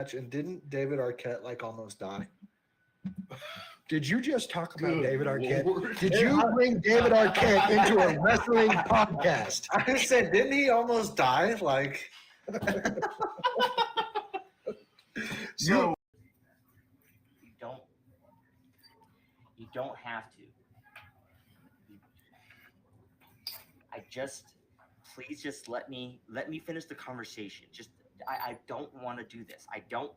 And didn't David Arquette like almost die? Did you just talk about David Arquette? Lord. Did you bring David Arquette into a wrestling podcast? I said, didn't he almost die? Like, So You don't have to. Please just let me finish the conversation. I don't want to do this. I don't.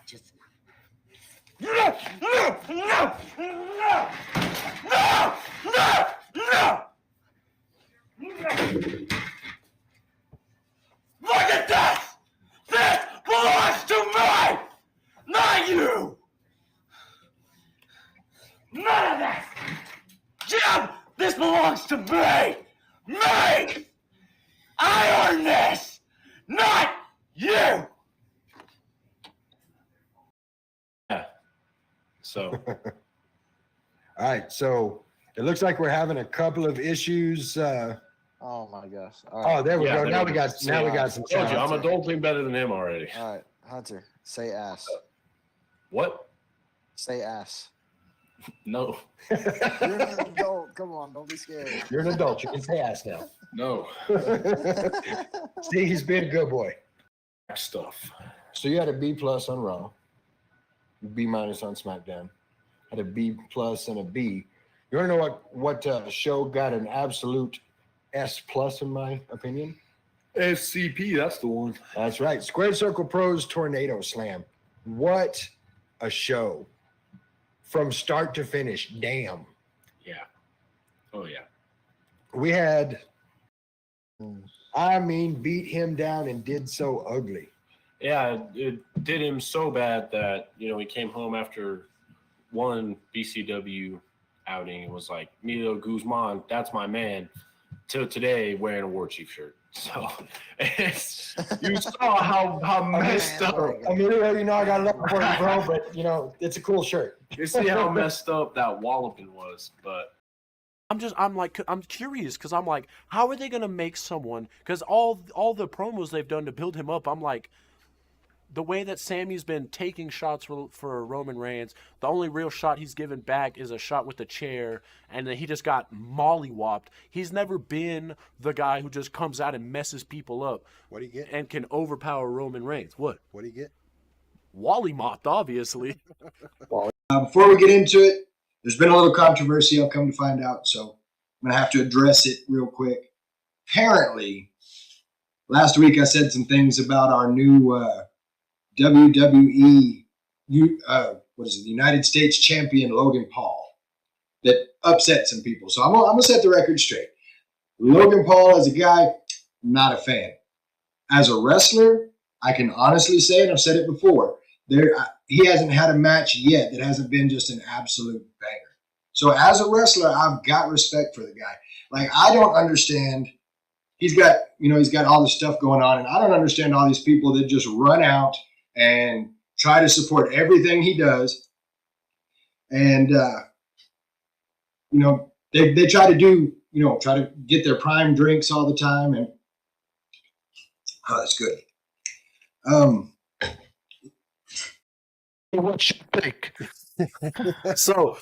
Just. No! Look at this! This belongs to me! Not you! None of this! Jim, this belongs to me! Me! I earned this! Not you! So All right, so it looks like we're having a couple of issues. Oh my gosh! All right. Oh, there we Yeah, go. there Now we we go. got some told you, sound. I'm adulting better than him already. All right, Hunter, say ass. What? Say ass. No. You're an adult. Come on, don't be scared. You're an adult. You can say ass now. No. See, he's being a good boy. Stuff. So you had a B plus on Raw, B minus on SmackDown, had a B plus and a B. You want to know what show got an absolute S plus in my opinion? S.C.P. That's the one. That's right. Squared Circle Pros Tornado Slam. What a show. From start to finish. Damn. Yeah. Oh yeah. We had, beat him down and did so ugly. Yeah, it did him so bad that, he came home after one BCW outing and was like, Emilio Guzman, that's my man, till today wearing a War Chief shirt. So you saw how messed up. Emilio, I got love for you, bro, but, it's a cool shirt. You see how messed up that walloping was, but I'm curious because I'm like, how are they gonna make someone? Because all the promos they've done to build him up, I'm like, the way that Sammy's been taking shots for Roman Reigns, the only real shot he's given back is a shot with the chair, and then he just got mollywopped. He's never been the guy who just comes out and messes people up. What do you get? And can overpower Roman Reigns. What? What do you get? Wally mopped, obviously. Before we get into it, there's been a little controversy, I'll come to find out, so I'm going to have to address it real quick. Apparently, last week I said some things about our new WWE, the United States champion Logan Paul that upset some people. So I'm going to set the record straight. Logan Paul as a guy, not a fan. As a wrestler, I can honestly say, and I've said it before, he hasn't had a match yet that hasn't been just an absolute banger. So as a wrestler, I've got respect for the guy. Like, I don't understand. He's got all this stuff going on, and I don't understand all these people that just run out and try to support everything he does. And, they try to get their prime drinks all the time. And, oh, that's good. What you think? So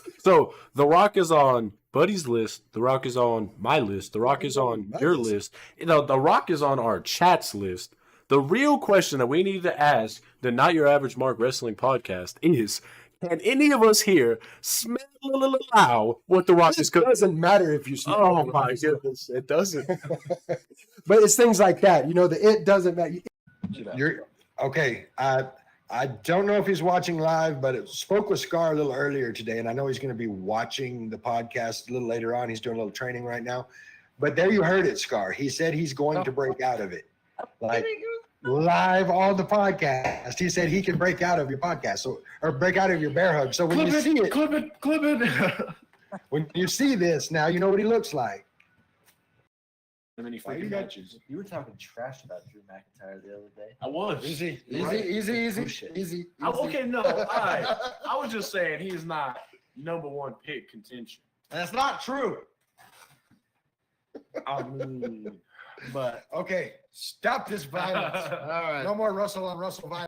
The Rock is on Buddy's list. The Rock is on my list. The Rock is on your list. The Rock is on our chat's list. The real question that we need to ask the Not Your Average Mark Wrestling podcast is, can any of us here smell what The Rock is cooking? It doesn't matter if you smell. Oh my goodness, it doesn't. But it's things like that. It doesn't matter. You're okay. I don't know if he's watching live, but I spoke with Scar a little earlier today, and I know he's going to be watching the podcast a little later on. He's doing a little training right now. But there you heard it, Scar. He said he's going to break out of it. Like live on the podcast. He said he can break out of your podcast, or break out of your bear hug. So when you see it, clip it. when you see this, now you know what he looks like. And then he freaking matches. You were talking trash about Drew McIntyre the other day. I was. Easy. Bullshit. Okay, no. I was just saying he's not number one pick contention. That's not true. I mean, But okay, stop this violence. All right. No more Russell on Russell violence.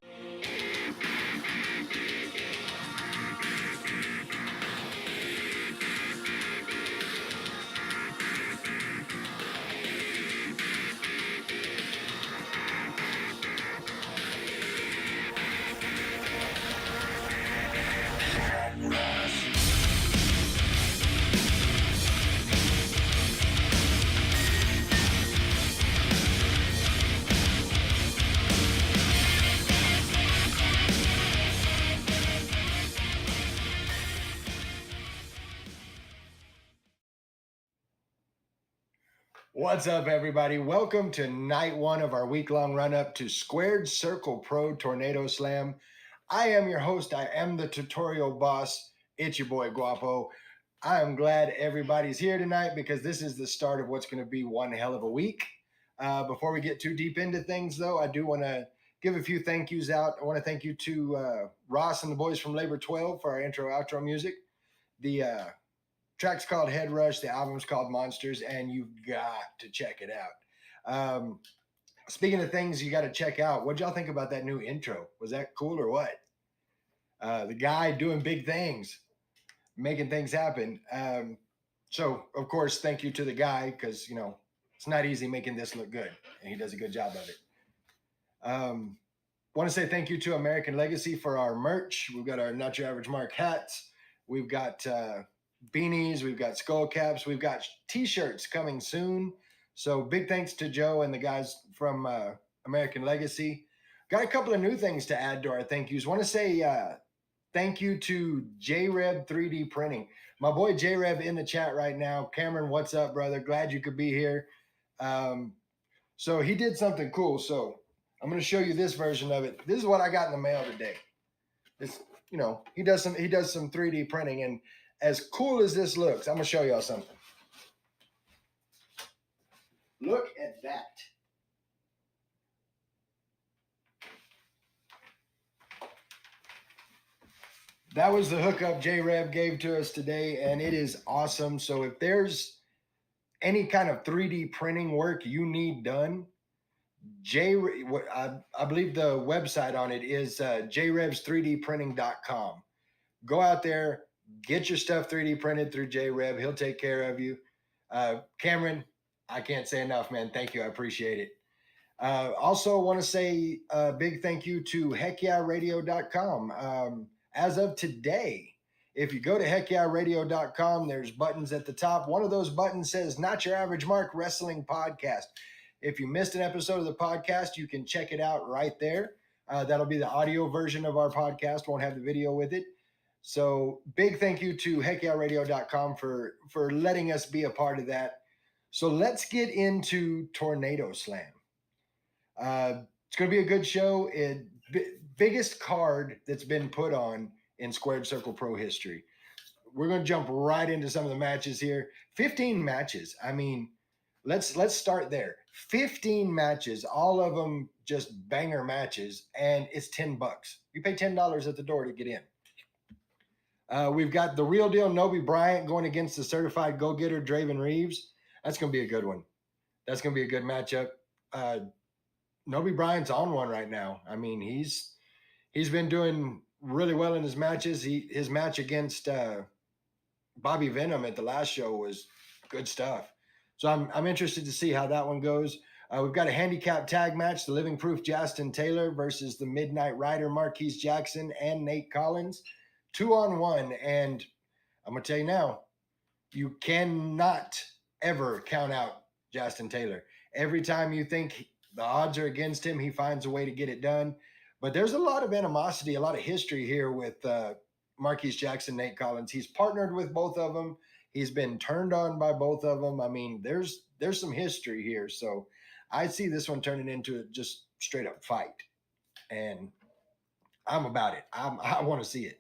What's up, everybody? Welcome to night one of our week-long run-up to Squared Circle Pro Tornado Slam. I am your host. I am the tutorial boss. It's your boy, Guapo. I am glad everybody's here tonight because this is the start of what's going to be one hell of a week. Before we get too deep into things, though, I do want to give a few thank yous out. I want to thank you to Ross and the boys from Labor 12 for our intro-outro music. The track's called Head Rush. The album's called Monsters, and you've got to check it out. Speaking of things you got to check out, what'd y'all think about that new intro? Was that cool or what? The guy doing big things, making things happen. So, of course, thank you to the guy because, you know, it's not easy making this look good, and he does a good job of it. Want to say thank you to American Legacy for our merch. We've got our Not Your Average Mark hats. We've got beanies, we've got skull caps, we've got t-shirts coming soon. So big thanks to Joe and the guys from American Legacy. Got a couple of new things to add to our thank yous. Want to say thank you to JRev 3D Printing. My boy JRev in the chat right now. Cameron, what's up, brother? Glad you could be here. So he did something cool. So I'm going to show you this version of it. This is what I got in the mail today. It's, you know, he does some 3D printing, and as cool as this looks, I'm going to show y'all something. Look at that. That was the hookup J-Rev gave to us today, and it is awesome. So if there's any kind of 3D printing work you need done, I believe the website on it is jrevs3dprinting.com. Go out there, get your stuff 3D printed through J-Rev. He'll take care of you. Cameron, I can't say enough, man. Thank you. I appreciate it. Also want to say a big thank you to heckyeahradio.com. As of today, if you go to heckyeahradio.com, there's buttons at the top. One of those buttons says Not Your Average Mark Wrestling Podcast. If you missed an episode of the podcast, you can check it out right there. That'll be the audio version of our podcast. Won't have the video with it. So big thank you to heckyeahradio.com for letting us be a part of that. So let's get into Tornado Slam. It's going to be a good show. Biggest card that's been put on in Squared Circle Pro history. We're going to jump right into some of the matches here. 15 matches. I mean, let's start there. 15 matches, all of them just banger matches, and it's $10. You pay $10 at the door to get in. We've got the real deal Nobi Bryant going against the certified go-getter Draven Reeves. That's going to be a good one. That's going to be a good matchup. Nobi Bryant's on one right now. I mean, he's been doing really well in his matches. His match against Bobby Venom at the last show was good stuff. So I'm interested to see how that one goes. We've got a handicap tag match, the Living Proof Justin Taylor versus the Midnight Rider Marquise Jackson and Nate Collins. 2-on-1. And I'm going to tell you now, you cannot ever count out Justin Taylor. Every time you think the odds are against him, he finds a way to get it done. But there's a lot of animosity, a lot of history here with Marquise Jackson, Nate Collins. He's partnered with both of them. He's been turned on by both of them. I mean, there's some history here. So I see this one turning into a just straight up fight. And I'm about it. I want to see it.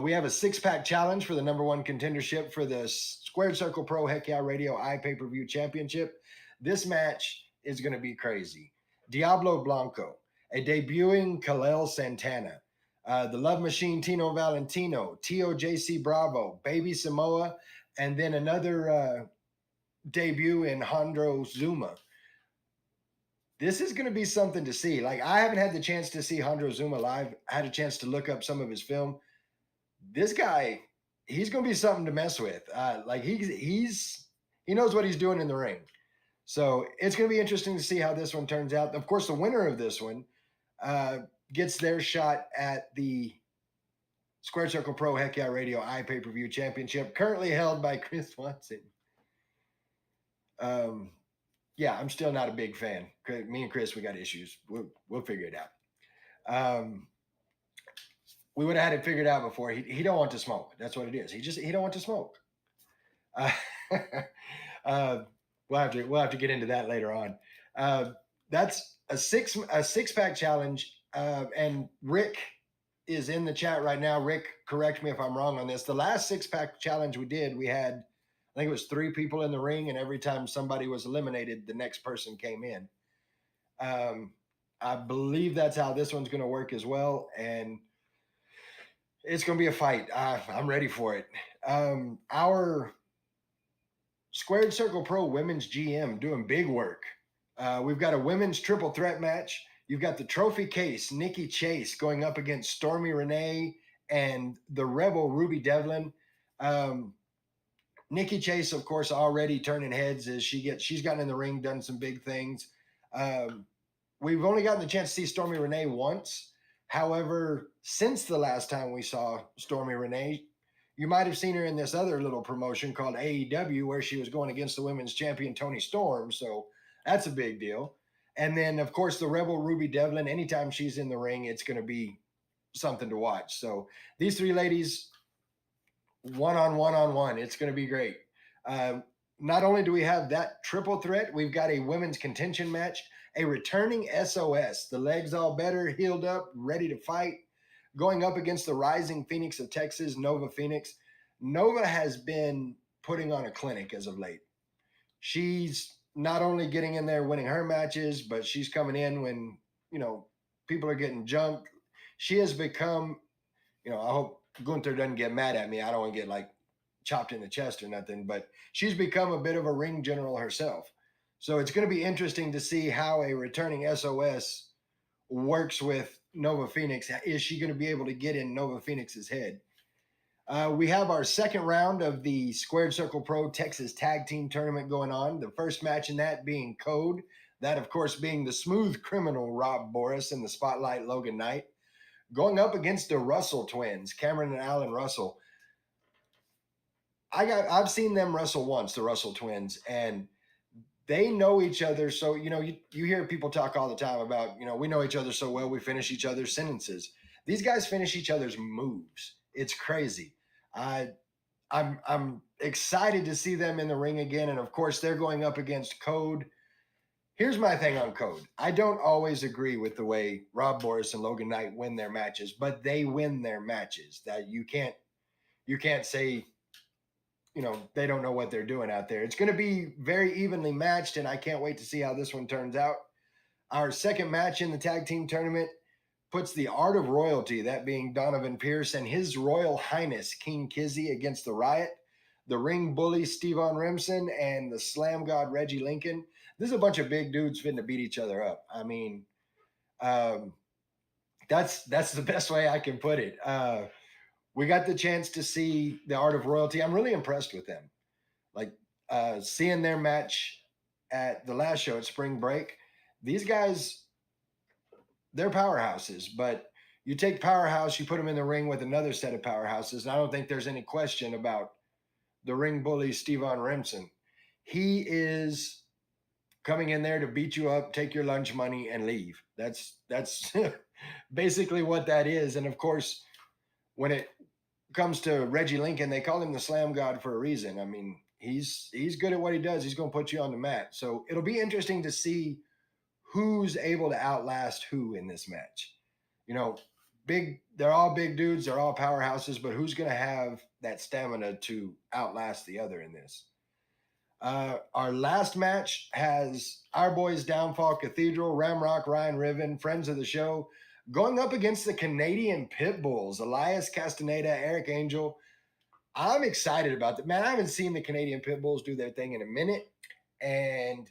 We have a 6-pack challenge for the #1 contendership for the Squared Circle Pro Heck Yeah Radio iPay-per-view Championship. This match is going to be crazy. Diablo Blanco, a debuting Kalel Santana, the Love Machine Tino Valentino, TOJC Bravo, Baby Samoa, and then another debut in Hondro Zuma. this is going to be something to see. Like, I haven't had the chance to see Hondro Zuma live. I had a chance to look up some of his film. This guy, he's going to be something to mess with. Like, he knows what he's doing in the ring. So it's going to be interesting to see how this one turns out. Of course, the winner of this one gets their shot at the Squared Circle Pro Heck Yeah Radio iPay-per-view championship, currently held by Chris Watson. Yeah, I'm still not a big fan. Me and Chris, we got issues. We'll figure it out. We would have had it figured out before. He don't want to smoke. That's what it is. He don't want to smoke. We'll have to get into that later on. That's a six pack challenge. And Rick is in the chat right now. Rick, correct me if I'm wrong on this. The last 6-pack challenge we did, we had, I think it was 3 people in the ring, and every time somebody was eliminated, the next person came in. I believe that's how this one's going to work as well, and it's going to be a fight. I'm ready for it. Our Squared Circle Pro Women's GM doing big work. We've got a women's triple threat match. You've got the trophy case, Nikki Chase going up against Stormy Renee and the Rebel Ruby Devlin. Nikki Chase, of course, already turning heads as she's gotten in the ring, done some big things. We've only gotten the chance to see Stormy Renee once. However, since the last time we saw Stormy Renee, you might have seen her in this other little promotion called AEW, where she was going against the women's champion, Toni Storm. So that's a big deal. And then, of course, the Rebel Ruby Devlin, anytime she's in the ring, it's going to be something to watch. So these 3 ladies, one-on-one, it's going to be great. Not only do we have that triple threat, we've got a women's contention match, a returning SOS, the legs all better, healed up, ready to fight, going up against the rising Phoenix of Texas, Nova Phoenix. Nova has been putting on a clinic as of late. She's not only getting in there winning her matches, but she's coming in when, people are getting jumped. She has become, I hope Gunther doesn't get mad at me. I don't want to get like chopped in the chest or nothing, but she's become a bit of a ring general herself. So it's going to be interesting to see how a returning SOS works with Nova Phoenix. Is she going to be able to get in Nova Phoenix's head? We have our second round of the Squared Circle Pro Texas Tag Team Tournament going on. The first match in that being Code. That, of course, being the smooth criminal Rob Boris and the Spotlight Logan Knight. Going up against the Russell twins, Cameron and Alan Russell. I've seen them wrestle once, the Russell twins, and they know each other. So, you hear people talk all the time about, we know each other so well, we finish each other's sentences. These guys finish each other's moves. It's crazy. I'm excited to see them in the ring again. And of course, they're going up against Code. Here's my thing on Code. I don't always agree with the way Rob Boris and Logan Knight win their matches, but they win their matches. That you can't say, they don't know what they're doing out there. It's going to be very evenly matched, and I can't wait to see how this one turns out. Our second match in the tag team tournament puts the Art of Royalty, that being Donovan Pierce and His Royal Highness King Kizzy against the Riot, the Ring Bully Stevan Remsen, and the Slam God Reggie Lincoln. This is a bunch of big dudes fitting to beat each other up. I mean, that's the best way I can put it. We got the chance to see the Art of Royalty. I'm really impressed with them. Like seeing their match at the last show at Spring Break. These guys, they're powerhouses, but you take powerhouse, you put them in the ring with another set of powerhouses, and I don't think there's any question about the Ring Bully Stevan Remsen. He is coming in there to beat you up, take your lunch money, and leave. That's basically what that is. And of course, when it comes to Reggie Lincoln, they call him the Slam God for a reason. I mean, he's good at what he does. He's going to put you on the mat. So it'll be interesting to see who's able to outlast who in this match. They're all big dudes. They're all powerhouses, but who's going to have that stamina to outlast the other in this? Our last match has our boys Downfall Cathedral, Ramrock, Ryan Riven, friends of the show, going up against the Canadian Pitbulls, Elias Castaneda, Eric Angel. I'm excited about that. Man, I haven't seen the Canadian Pitbulls do their thing in a minute, and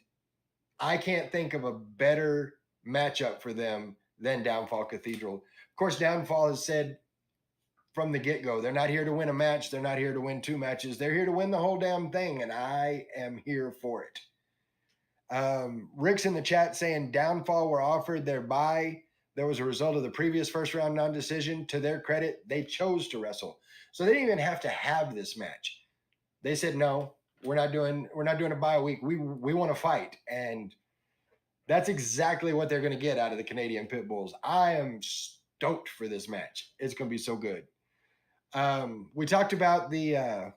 I can't think of a better matchup for them than Downfall Cathedral. Of course, Downfall has said from the get-go, they're not here to win a match. They're not here to win 2 matches. They're here to win the whole damn thing, and I am here for it. Rick's in the chat saying Downfall were offered their bye. There was a result of the previous first-round non-decision. To their credit, they chose to wrestle. So they didn't even have to have this match. They said, no, we're not doing a bye week. We want to fight. And that's exactly what they're going to get out of the Canadian Pit Bulls. I am stoked for this match. It's going to be so good. We talked about the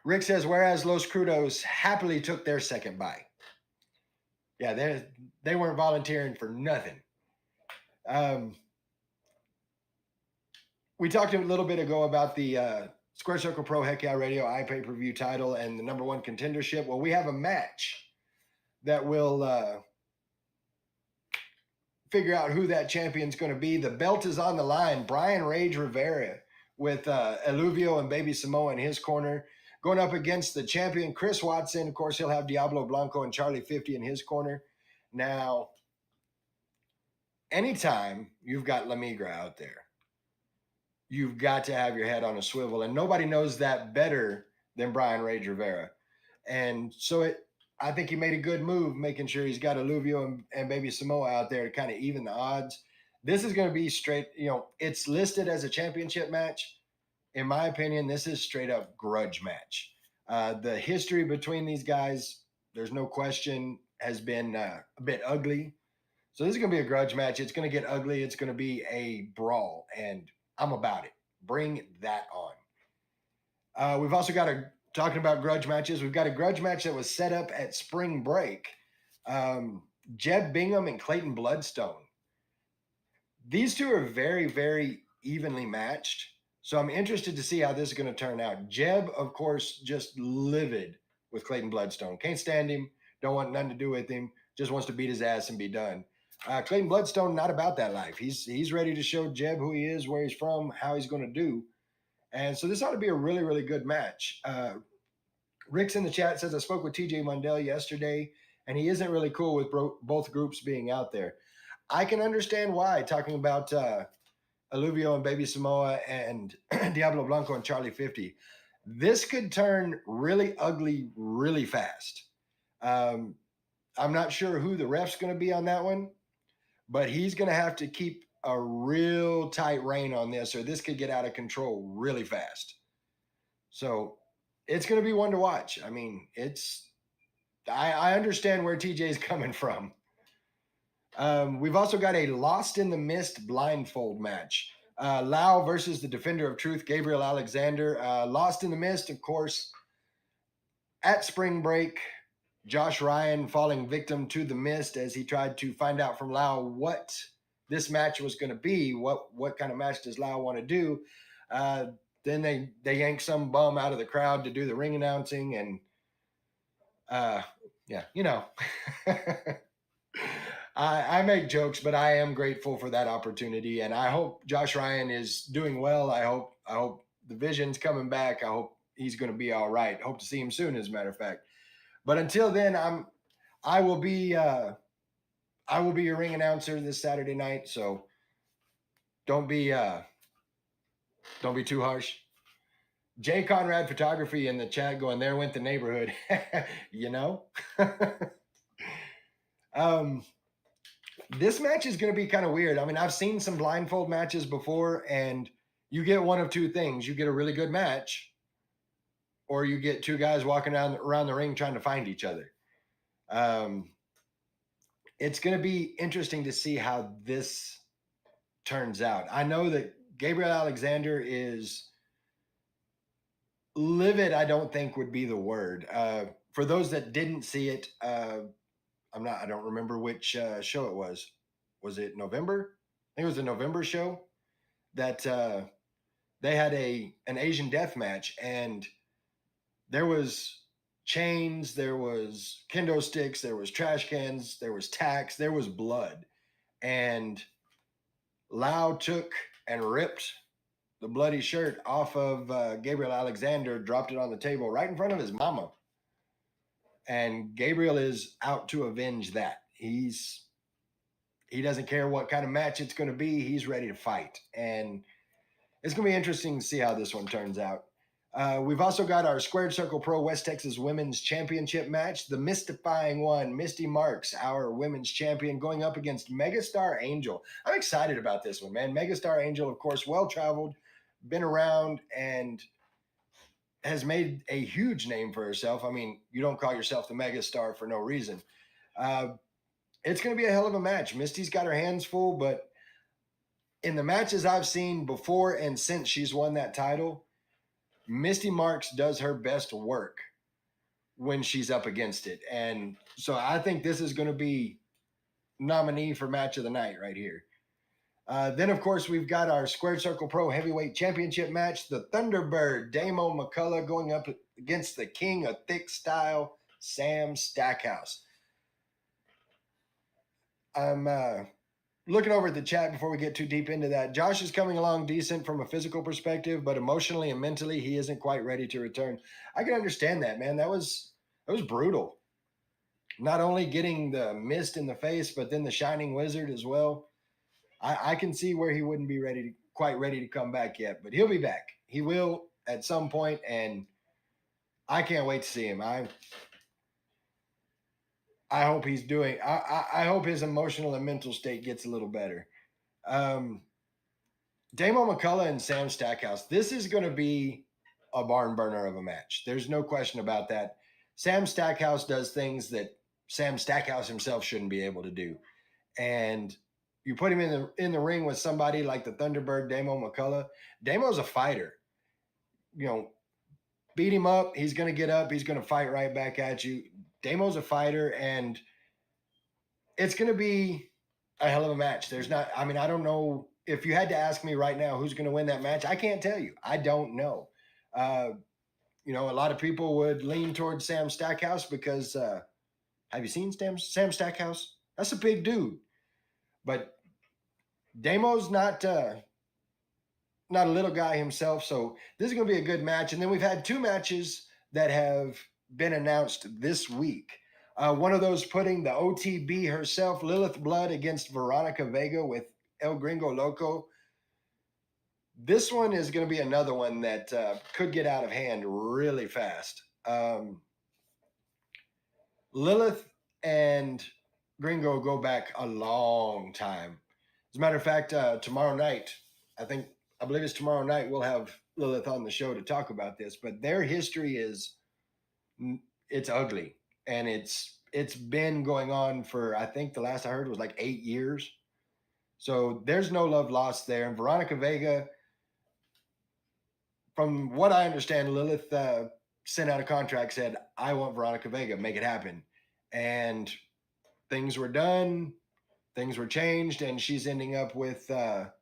Rick says, whereas Los Crudos happily took their second bye. Yeah, they weren't volunteering for nothing. We talked a little bit ago about the Square Circle Pro Heck Yeah Radio iPay-per-view title and the number 1 contendership. Well, we have a match that will figure out who that champion's going to be. The belt is on the line. Brian Rage Rivera with Eluvio and Baby Samoa in his corner, going up against the champion Chris Watson. Of course, he'll have Diablo Blanco and Charlie 50 in his corner. Now, anytime you've got La Migra out there, you've got to have your head on a swivel, and nobody knows that better than Brian Rage Rivera. And so I think he made a good move, making sure he's got Eluvio and Baby Samoa out there to kind of even the odds. This is going to be straight, it's listed as a championship match. In my opinion, this is straight up grudge match. The history between these guys, there's no question, has been a bit ugly. So this is going to be a grudge match. It's going to get ugly. It's going to be a brawl, and I'm about it. Bring that on. We've also got talking about grudge matches. We've got a grudge match that was set up at Spring Break. Jeb Bingham and Clayton Bloodstone. These two are very, very evenly matched. So I'm interested to see how this is going to turn out. Jeb, of course, just livid with Clayton Bloodstone. Can't stand him. Don't want nothing to do with him. Just wants to beat his ass and be done. Clayton Bloodstone, not about that life. He's ready to show Jeb who he is, where he's from, how he's going to do. And so this ought to be a really, really good match. Rick's in the chat says, I spoke with TJ Mundell yesterday, and he isn't really cool with both groups being out there. I can understand why, talking about Eluvio and Baby Samoa and Diablo Blanco and Charlie 50. This could turn really ugly really fast. I'm not sure who the ref's going to be on that one, but he's going to have to keep a real tight rein on this, or this could get out of control really fast. So it's going to be one to watch. I mean, I understand where TJ's coming from. We've also got a Lost in the Mist blindfold match. Lau versus the Defender of Truth, Gabriel Alexander. Lost in the Mist, of course, at Spring Break, Josh Ryan falling victim to the mist as he tried to find out from Lau what this match was going to be. What kind of match does Lau want to do? Then they yank some bum out of the crowd to do the ring announcing, and I make jokes, but I am grateful for that opportunity, and I hope Josh Ryan is doing well. I hope the vision's coming back. I hope he's going to be all right. Hope to see him soon, as a matter of fact. But until then, I will be your ring announcer this Saturday night. So don't be too harsh. Jay Conrad Photography in the chat going, there went the neighborhood. This match is going to be kind of weird. I mean, I've seen some blindfold matches before, and you get one of two things. You get a really good match, or you get two guys walking around the ring trying to find each other. It's going to be interesting to see how this turns out. I know that Gabriel Alexander is livid, I don't think would be the word. For those that didn't see it, I don't remember which show it was. Was it November? I think it was a November show that they had an Asian death match, and there was chains, there was kendo sticks, there was trash cans, there was tacks, there was blood. And Lau took and ripped the bloody shirt off of Gabriel Alexander, dropped it on the table right in front of his mama. And Gabriel is out to avenge that. He doesn't care what kind of match it's going to be. He's ready to fight. And it's going to be interesting to see how this one turns out. We've also got our Squared Circle Pro West Texas Women's Championship match. The mystifying one, Misty Marks, our women's champion, going up against Megastar Angel. I'm excited about this one, man. Megastar Angel, of course, well-traveled, been around, and has made a huge name for herself. I mean, you don't call yourself the Megastar for no reason. It's going to be a hell of a match. Misty's got her hands full, but in the matches I've seen before and since she's won that title, Misty Marks does her best work when she's up against it. And so I think this is going to be nominee for match of the night right here. Then, of course, we've got our Squared Circle Pro Heavyweight Championship match. The Thunderbird, Damo McCullough, going up against the King of Thick Style, Sam Stackhouse. I'm looking over at the chat before we get too deep into that. Josh is coming along decent from a physical perspective, but emotionally and mentally, he isn't quite ready to return. I can understand that, man. That was brutal. Not only getting the mist in the face, but then the Shining Wizard as well. I can see where he wouldn't be quite ready to come back yet, but he'll be back. He will at some point, and I can't wait to see him. I hope he's doing. I hope his emotional and mental state gets a little better. Damo McCullough and Sam Stackhouse. This is going to be a barn burner of a match. There's no question about that. Sam Stackhouse does things that Sam Stackhouse himself shouldn't be able to do, and you put him in the ring with somebody like the Thunderbird, Damo McCullough. Damo's a fighter. You know, beat him up. He's going to get up. He's going to fight right back at you. Damo's a fighter, and it's going to be a hell of a match. I don't know. If you had to ask me right now who's going to win that match, I can't tell you. I don't know. A lot of people would lean towards Sam Stackhouse because have you seen Sam Stackhouse? That's a big dude. But Damo's not a little guy himself, so this is going to be a good match. And then we've had two matches that have been announced this week. One of those putting the OTB herself, Lilith Blood, against Veronica Vega with El Gringo Loco. This one is going to be another one that could get out of hand really fast. Lilith and Gringo go back a long time. As a matter of fact, tomorrow night, I believe it's tomorrow night, we'll have Lilith on the show to talk about this, but their history it's ugly. And it's been going on for, I think the last I heard was like 8 years. So there's no love lost there. And Veronica Vega, from what I understand, Lilith sent out a contract, said, I want Veronica Vega, make it happen. And things were done, things were changed, and she's ending up with Veronica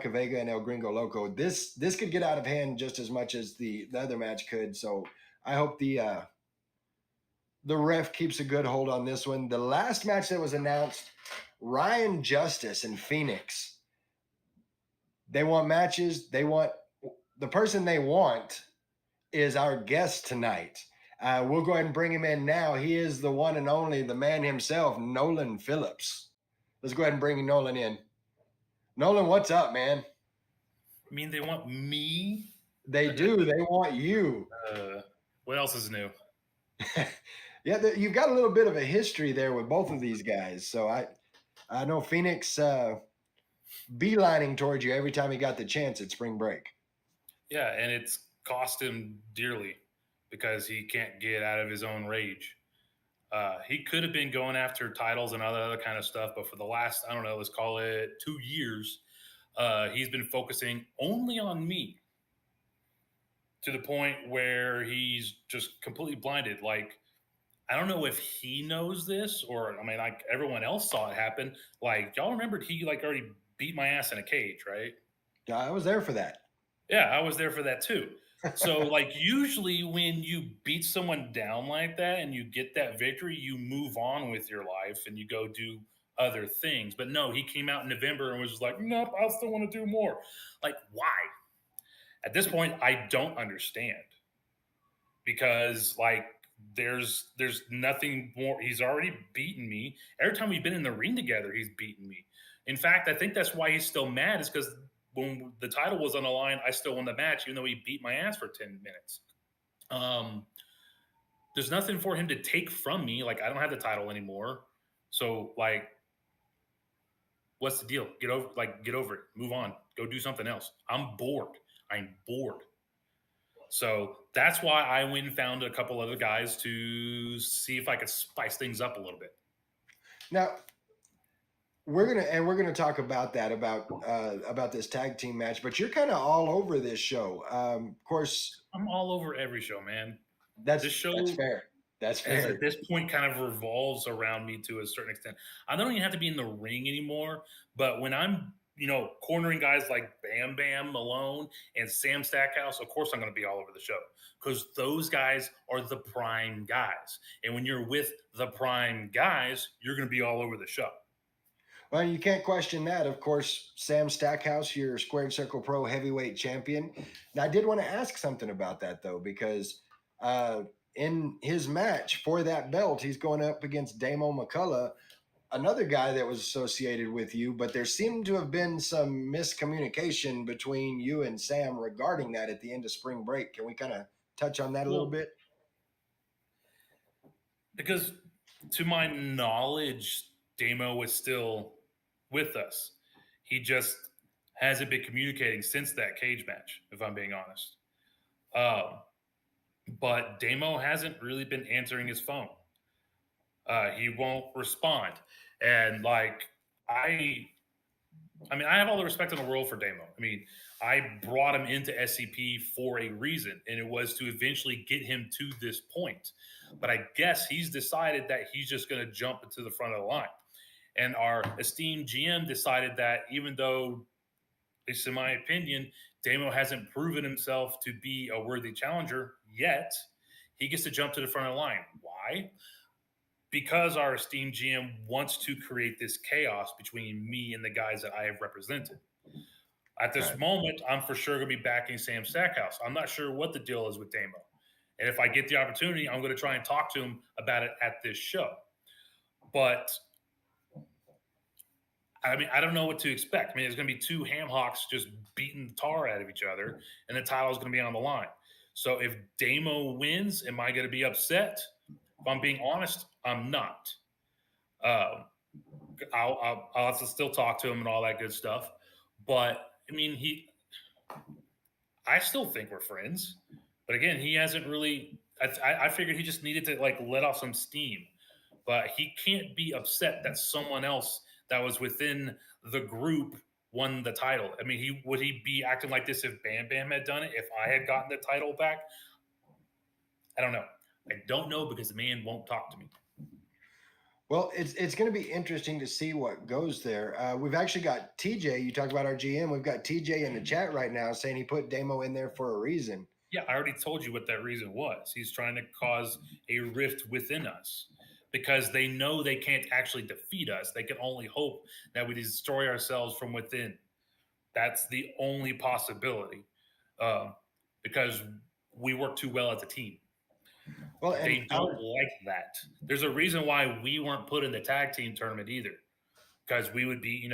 Vega and El Gringo Loco. This could get out of hand just as much as the other match could. So I hope the ref keeps a good hold on this one. The last match that was announced, Ryan Justice and Phoenix. They want matches. The person they want is our guest tonight. We'll go ahead and bring him in now. He is the one and only, the man himself, Nolen Phillips. Let's go ahead and bring Nolen in. Nolen, what's up, man? I mean, they want me? They do. They want you. What else is new? Yeah, you've got a little bit of a history there with both of these guys. So I know Phoenix beelining towards you every time he got the chance at spring break. Yeah, and it's cost him dearly because he can't get out of his own rage. He could have been going after titles and other kind of stuff, but for the last, I don't know, let's call it 2 years, he's been focusing only on me to the point where he's just completely blinded. Like, I don't know if he knows this or, I mean, like everyone else saw it happen. Like, y'all remembered he like already beat my ass in a cage, right? Yeah, I was there for that. Yeah, I was there for that too. So like usually when you beat someone down like that and you get that victory, you move on with your life and you go do other things. But no, he came out in November and was just like, nope, I still want to do more. Like, why? At this point, I don't understand. Because like there's nothing more. He's already beaten me. Every time we've been in the ring together, he's beaten me. In fact, I think that's why he's still mad, is because when the title was on the line, I still won the match, even though he beat my ass for 10 minutes. There's nothing for him to take from me. Like, I don't have the title anymore. So, like, what's the deal? Get over it. Move on. Go do something else. I'm bored. So that's why I went and found a couple other guys to see if I could spice things up a little bit. Now, we're gonna talk about that, about this tag team match, but you're kind of all over this show. Of course, I'm all over every show, man. That's This show, that's fair. That's fair. at this point, kind of revolves around me to a certain extent. I don't even have to be in the ring anymore, but when I'm, cornering guys like Bam Bam Malone and Sam Stackhouse, of course I'm going to be all over the show, because those guys are the prime guys. And when you're with the prime guys, you're going to be all over the show. Well, you can't question that. Of course, Sam Stackhouse, your Squared Circle Pro heavyweight champion. Now, I did want to ask something about that, though, because in his match for that belt, he's going up against Damo McCullough, another guy that was associated with you, but there seemed to have been some miscommunication between you and Sam regarding that at the end of spring break. Can we kind of touch on that a little bit? Because to my knowledge, Damo was still with us. He just hasn't been communicating since that cage match, if I'm being honest. But Damo hasn't really been answering his phone. He won't respond. And I have all the respect in the world for Damo. I mean, I brought him into S.C.P for a reason, and it was to eventually get him to this point. But I guess he's decided that he's just going to jump into the front of the line. And our esteemed GM decided that even though, at least in my opinion, Damo hasn't proven himself to be a worthy challenger yet, he gets to jump to the front of the line. Why? Because our esteemed GM wants to create this chaos between me and the guys that I have represented. At this moment, I'm for sure going to be backing Sam Stackhouse. I'm not sure what the deal is with Damo. And if I get the opportunity, I'm going to try and talk to him about it at this show. But I mean, I don't know what to expect. I mean, there's going to be two ham hocks just beating the tar out of each other, and the title is going to be on the line. So if Damo wins, am I going to be upset? If I'm being honest, I'm not. I'll have to still talk to him and all that good stuff. But, I mean, I still think we're friends. But, again, he hasn't really – I figured he just needed to, let off some steam. But he can't be upset that someone else – that was within the group won the title. I mean, would he be acting like this if Bam Bam had done it, if I had gotten the title back? I don't know. I don't know, because the man won't talk to me. Well, it's going to be interesting to see what goes there. We've actually got TJ. You talk about our GM. We've got TJ in the chat right now saying he put Damo in there for a reason. Yeah, I already told you what that reason was. He's trying to cause a rift within us, because they know they can't actually defeat us. They can only hope that we destroy ourselves from within. That's the only possibility, because we work too well as a team. Well, they don't like that. There's a reason why we weren't put in the tag team tournament either, because we would be,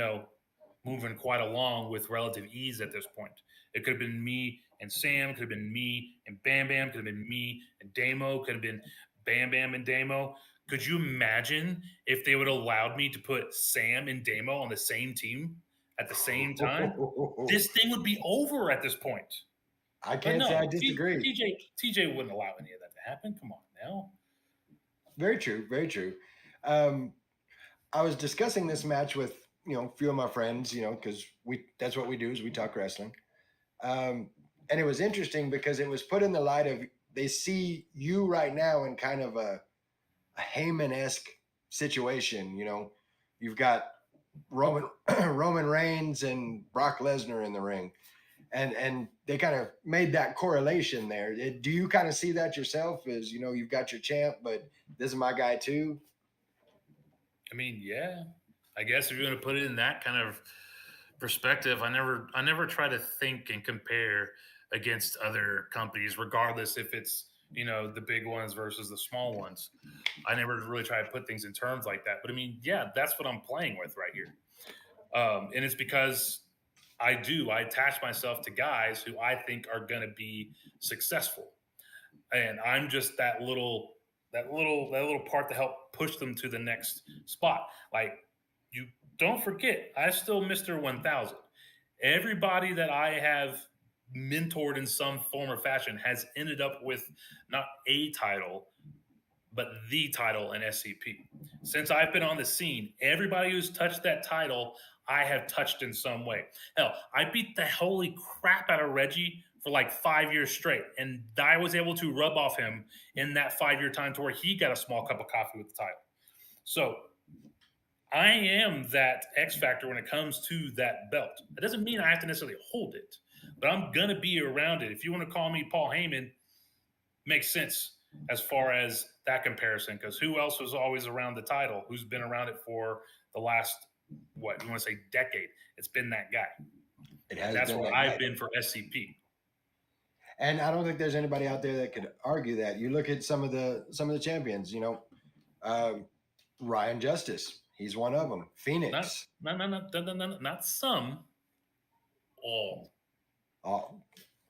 moving quite along with relative ease at this point. It could have been me and Sam, could have been me and Bam Bam, could have been me and Damo, could have been Bam Bam and Damo. Could you imagine if they would have allowed me to put Sam and Damo on the same team at the same time? This thing would be over at this point. I can't say I disagree. TJ wouldn't allow any of that to happen. Come on now. Very true. Very true. I was discussing this match with, a few of my friends, because that's what we do, is we talk wrestling. And it was interesting because it was put in the light of, they see you right now in kind of a Heyman-esque situation. You've got Roman Reigns and Brock Lesnar in the ring, and they kind of made that correlation there. Do you kind of see that yourself as, you've got your champ, but this is my guy too? I mean, yeah, I guess if you're going to put it in that kind of perspective, I never try to think and compare against other companies, regardless if it's the big ones versus the small ones. I never really try to put things in terms like that. But I mean, yeah, that's what I'm playing with right here. And it's because I attach myself to guys who I think are going to be successful. And I'm just that little part to help push them to the next spot. Like, you don't forget, I'm still Mr. 1000. Everybody that I have mentored in some form or fashion has ended up with not a title, but the title in S.C.P. Since I've been on the scene, everybody who's touched that title, I have touched in some way. Hell, I beat the holy crap out of Reggie for like 5 years straight, and I was able to rub off him in that 5-year time to where he got a small cup of coffee with the title. So I am that X factor when it comes to that belt. It doesn't mean I have to necessarily hold it, but I'm going to be around it. If you want to call me Paul Heyman, makes sense as far as that comparison, because who else was always around the title? Who's been around it for the last, what, you want to say decade? It's been that guy. That's where I've been for S.C.P. And I don't think there's anybody out there that could argue that. You look at some of the champions, Ryan Justice, he's one of them. Phoenix. Not some, all. All.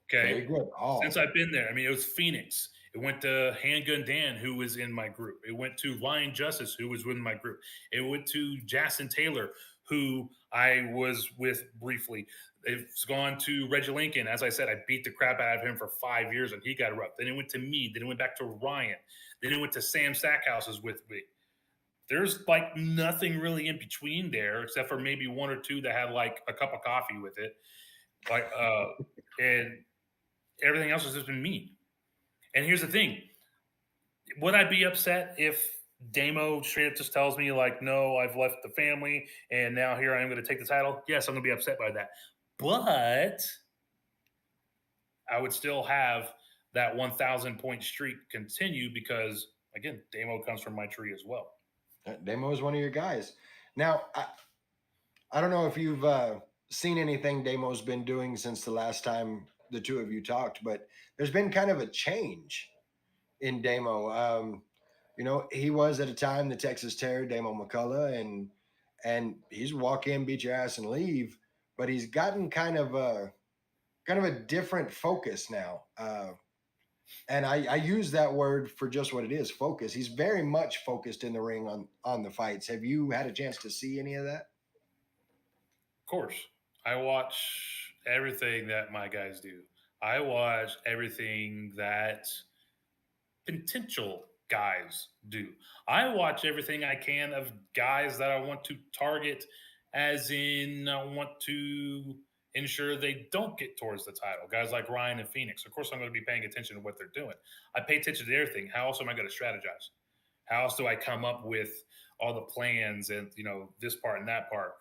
Okay. Very good. All. Since I've been there, I mean, it was Phoenix. It went to Handgun Dan, who was in my group. It went to Ryan Justice, who was in my group. It went to Jason Taylor, who I was with briefly. It's gone to Reggie Lincoln. As I said, I beat the crap out of him for 5 years, and he got rough. Then it went to me. Then it went back to Ryan. Then it went to Sam Stackhouse is with me. There's like nothing really in between there, except for maybe one or two that had like a cup of coffee with it. And everything else has just been me. And here's the thing. Would I be upset if Damo straight up just tells me, like, no, I've left the family and now here I am going to take the title? Yes, I'm going to be upset by that. But I would still have that 1,000 point streak continue because, again, Damo comes from my tree as well. Damo is one of your guys. Now, I don't know if you've seen anything Damo's been doing since the last time the two of you talked, but there's been kind of a change in Damo. He was at a time the Texas Terror, Damo McCullough, and he's walk in, beat your ass, and leave. But he's gotten kind of a different focus now. And I use that word for just what it is, focus. He's very much focused in the ring on the fights. Have you had a chance to see any of that? Of course. I watch everything that my guys do. I watch everything that potential guys do. I watch everything I can of guys that I want to target, as in I want to ensure they don't get towards the title. Guys like Ryan and Phoenix. Of course, I'm going to be paying attention to what they're doing. I pay attention to everything. How else am I going to strategize? How else do I come up with all the plans and, this part and that part?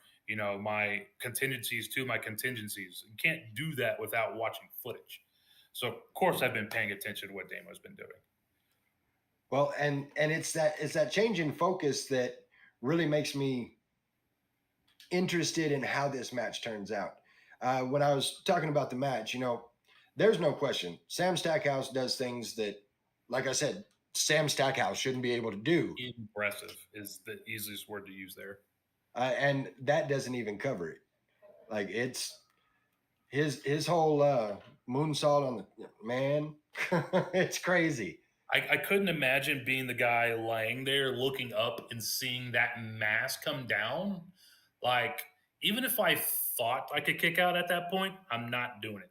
My contingencies to my contingencies. You can't do that without watching footage. So, of course, I've been paying attention to what Damo's been doing. Well, and it's that change in focus that really makes me interested in how this match turns out. When I was talking about the match, there's no question. Sam Stackhouse does things that, like I said, Sam Stackhouse shouldn't be able to do. Impressive is the easiest word to use there. And that doesn't even cover it. Like, it's his whole moonsault on the man. It's crazy. I couldn't imagine being the guy laying there looking up and seeing that mass come down. Like, even if I thought I could kick out at that point, I'm not doing it.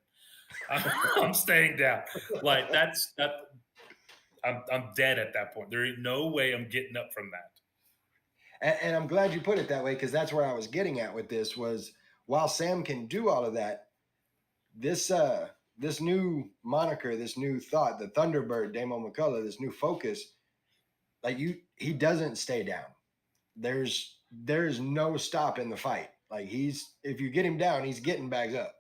I'm staying down. Like, I'm dead at that point. There ain't no way I'm getting up from that. And I'm glad you put it that way, because that's where I was getting at with this was, while Sam can do all of that, this new moniker, this new thought, the Thunderbird, Damo McCullough, this new focus, he doesn't stay down. There's no stop in the fight. Like, if you get him down, he's getting bags up.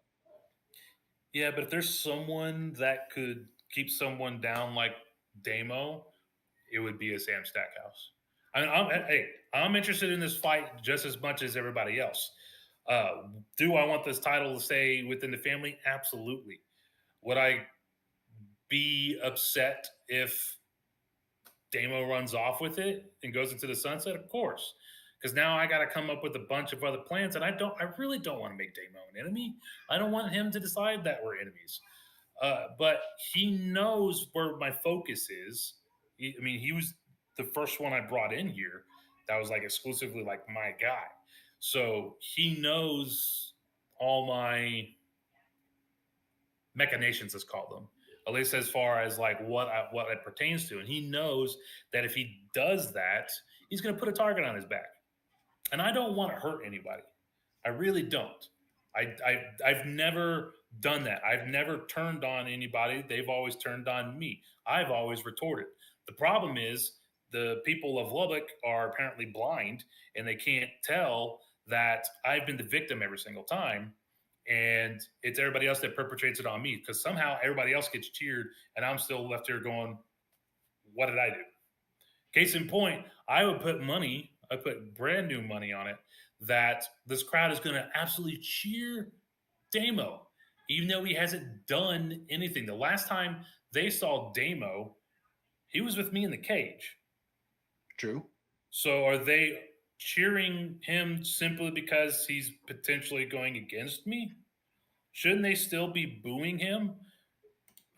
Yeah, but if there's someone that could keep someone down like Damo, it would be a Sam Stackhouse. I mean, I'm interested in this fight just as much as everybody else. Do I want this title to stay within the family? Absolutely. Would I be upset if Damo runs off with it and goes into the sunset? Of course. Because now I got to come up with a bunch of other plans, and I really don't want to make Damo an enemy. I don't want him to decide that we're enemies. But he knows where my focus is. He was the first one I brought in here that was like exclusively like my guy. So he knows all my machinations, let's call them, at least as far as like what it pertains to. And he knows that if he does that, he's going to put a target on his back. And I don't want to hurt anybody. I really don't. I've never done that. I've never turned on anybody. They've always turned on me. I've always retorted. The problem is the people of Lubbock are apparently blind, and they can't tell that I've been the victim every single time, and it's everybody else that perpetrates it on me, because somehow everybody else gets cheered and I'm still left here going, what did I do? Case in point, I put brand new money on it that this crowd is going to absolutely cheer Damo, even though he hasn't done anything. The last time they saw Damo, he was with me in the cage. True. So are they cheering him simply because he's potentially going against me? Shouldn't they still be booing him?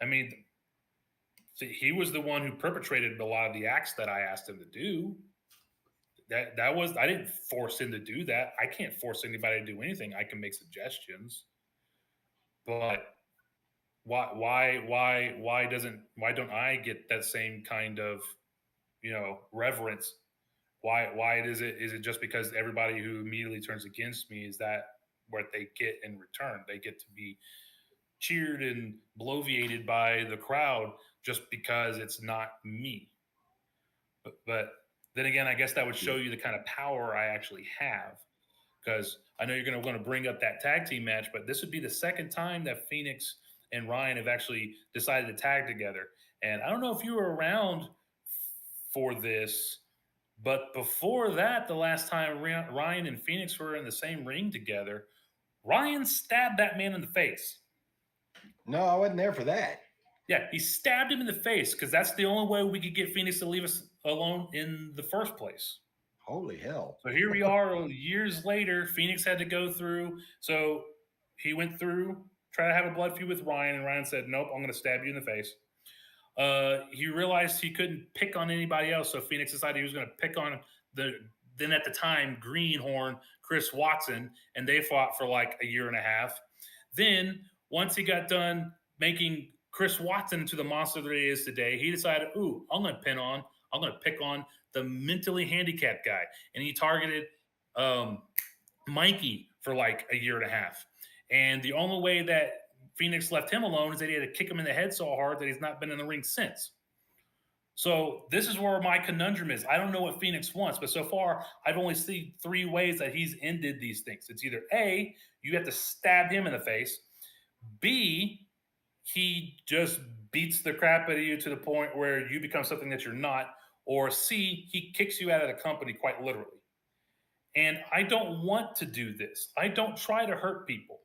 I mean, he was the one who perpetrated a lot of the acts that I asked him to do. I didn't force him to do that. I can't force anybody to do anything. I can make suggestions. But why don't I get that same kind of, reverence? Why is it just because everybody who immediately turns against me, is that what they get in return? They get to be cheered and bloviated by the crowd just because it's not me. But then again, I guess that would show you the kind of power I actually have, because I know you're going to want to bring up that tag team match, but this would be the second time that Phoenix and Ryan have actually decided to tag together. And I don't know if you were around for this, but before that, the last time Ryan and Phoenix were in the same ring together, Ryan stabbed that man in the face. No, I wasn't there for that. Yeah, he stabbed him in the face because that's the only way we could get Phoenix to leave us alone in the first place. Holy hell. So here we are years later. Phoenix had to go through. So he went through, tried to have a blood feud with Ryan, and Ryan said, nope, I'm going to stab you in the face. He realized he couldn't pick on anybody else, so Phoenix decided he was going to pick on then at the time, Greenhorn, Chris Watson, and they fought for like a year and a half. Then once he got done making Chris Watson into the monster that he is today, he decided, I'm going to pick on the mentally handicapped guy. And he targeted Mikey for like a year and a half. And the only way that Phoenix left him alone is that he had to kick him in the head so hard that he's not been in the ring since. So this is where my conundrum is. I don't know what Phoenix wants, but so far I've only seen three ways that he's ended these things. It's either A, you have to stab him in the face. B, he just beats the crap out of you to the point where you become something that you're not. Or C, he kicks you out of the company quite literally. And I don't want to do this. I don't try to hurt people.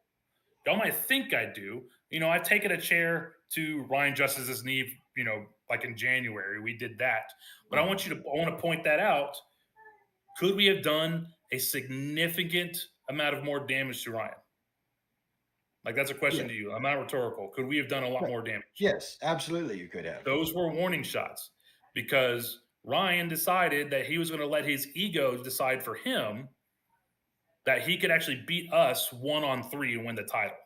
Y'all might think I do. I've taken a chair to Ryan Justice's knee, like in January. We did that. But I want to point that out. Could we have done a significant amount of more damage to Ryan? Like, that's a question to you. I'm not rhetorical. Could we have done a lot more damage? Yes, absolutely you could have. Those were warning shots because Ryan decided that he was going to let his ego decide for him that he could actually beat us 1-on-3 and win the title.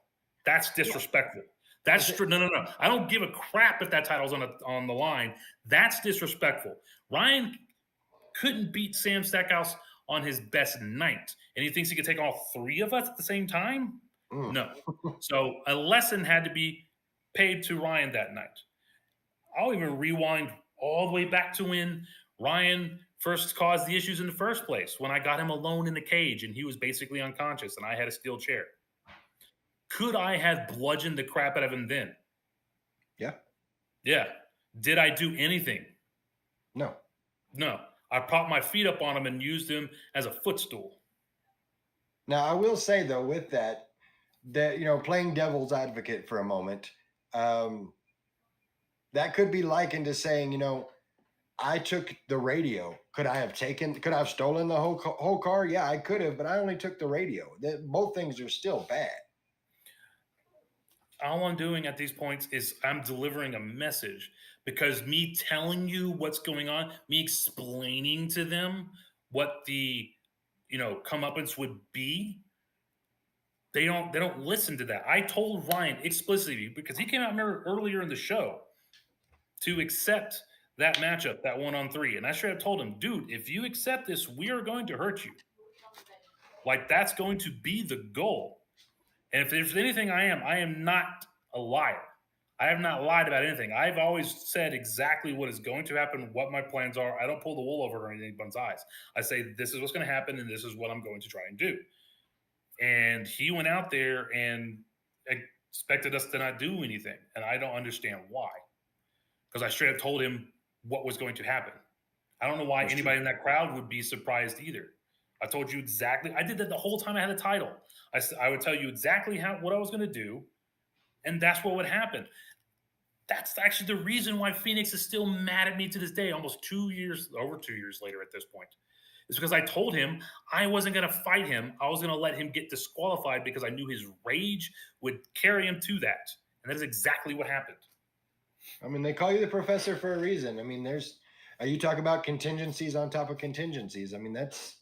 That's disrespectful. That's no. I don't give a crap if that title's on the line. That's disrespectful. Ryan couldn't beat Sam Stackhouse on his best night, and he thinks he could take all three of us at the same time? No. So a lesson had to be paid to Ryan that night. I'll even rewind all the way back to when Ryan first caused the issues in the first place, when I got him alone in the cage and he was basically unconscious and I had a steel chair. Could I have bludgeoned the crap out of him then? Yeah. Yeah. Did I do anything? No. I propped my feet up on him and used him as a footstool. Now, I will say, though, with that, playing devil's advocate for a moment, that could be likened to saying, you know, I took the radio. Could I have stolen the whole car? Yeah, I could have, but I only took the radio. Both things are still bad. All I'm doing at these points is I'm delivering a message, because me telling you what's going on, me explaining to them what the comeuppance would be, they don't listen to that. I told Ryan explicitly, because he came out earlier in the show, to accept that matchup, that 1-on-3, and I straight up told him, dude, if you accept this, we are going to hurt you. Like, that's going to be the goal. And if there's anything I am not a liar. I have not lied about anything. I've always said exactly what is going to happen, what my plans are. I don't pull the wool over anyone's eyes. I say, this is what's going to happen, and this is what I'm going to try and do. And he went out there and expected us to not do anything. And I don't understand why. Because I straight up told him what was going to happen. I don't know why anybody in that crowd would be surprised either. I told you exactly. I did that the whole time I had a title. I would tell you exactly what I was going to do, and that's what would happen. That's actually the reason why Phoenix is still mad at me to this day, over 2 years later at this point. It's because I told him I wasn't going to fight him. I was going to let him get disqualified because I knew his rage would carry him to that. And that is exactly what happened. I mean, they call you the professor for a reason. I mean, you talk about contingencies on top of contingencies. I mean, that's.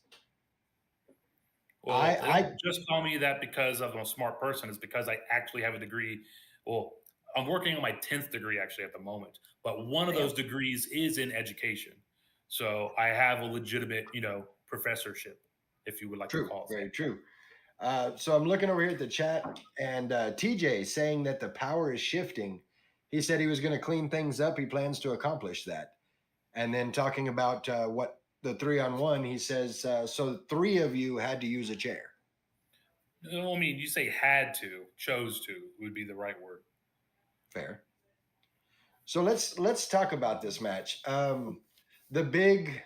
Well, I just call me that because I'm a smart person. It's because I actually have a degree. Well, I'm working on my 10th degree actually at the moment, but one of those degrees is in education. So I have a legitimate, professorship, if you would like to call it. Very true. So I'm looking over here at the chat, and TJ saying that the power is shifting. He said he was going to clean things up. He plans to accomplish that. And then talking about what the 3-on-1, he says, so 3 of you had to use a chair. No, I mean, you say had to, chose to would be the right word. Fair. So let's talk about this match. The big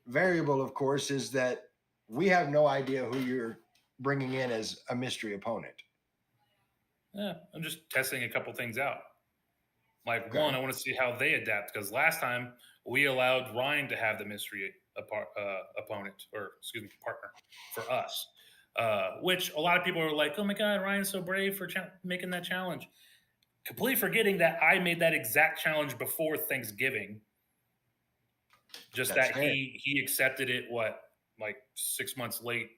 variable, of course, is that we have no idea who you're bringing in as a mystery opponent. Yeah, I'm just testing a couple things out. Like, one, I want to see how they adapt, because last time we allowed Ryan to have the mystery opponent, or excuse me, partner for us, which a lot of people are like, oh my God, Ryan's so brave for making that challenge. Completely forgetting that I made that exact challenge before Thanksgiving. Just That's that fair. he accepted it, like 6 months late.